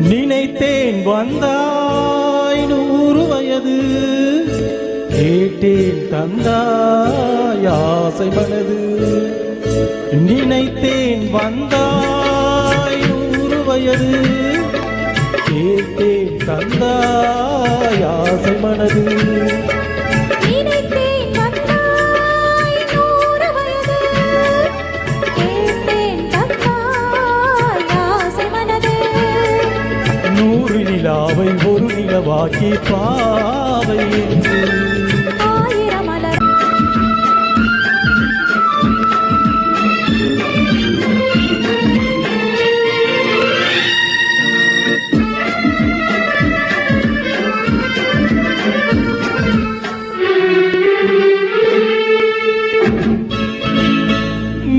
நினைத்தேன் வந்தாய் 100 வயது, கேட்டேன் தந்தாய் ஆசை மனது. நினைத்தேன் வந்தாய் 100 வயது, கேட்டேன் தந்தாய் ஆசை மனது. நிலாவை ஒரு நிலவாக்கி பாவை என்று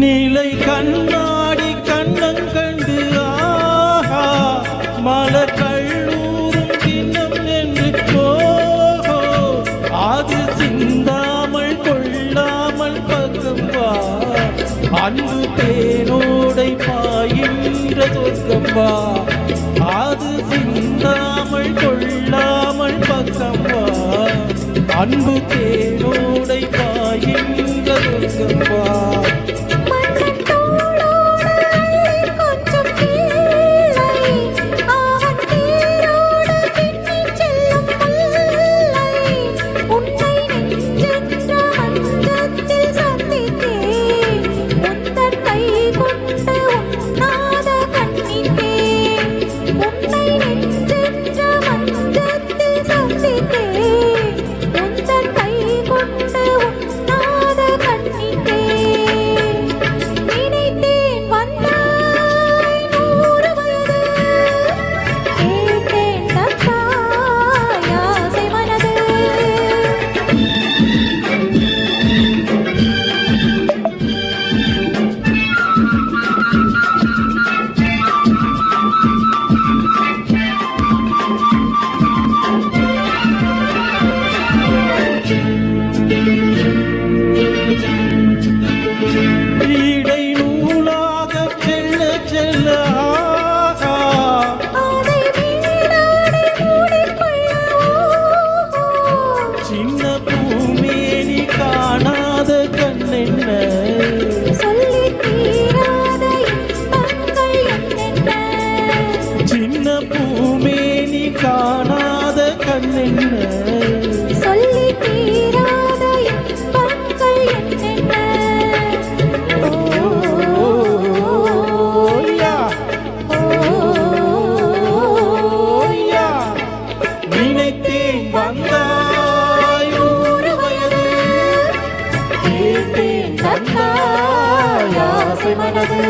நீலை கண்ணாடி கண்ணங்கண்டு ஆஹா மலர் கல்லூரும் கிண்ணம் என்று போகோ, அது சிந்தாமல் கொள்ளாமல் பக்கம் வா, அன்பு தேனோடை பாயின்ற சொர்க்கம் வா, அது சிந்தாமல் கொள்ளாமல் பக்கம் வா, அன்பு தேனோடை பாயின்ற சொர்க்கம் வா. சின்ன பூமேனி காணாத கண்ணென்ன, சொல்லி தீராத இன்பங்கள் என்னென்ன. நினைத்தேன் வந்தாய் 100 வயது, கேட்டேன் தந்தாய் ஆசை மனது.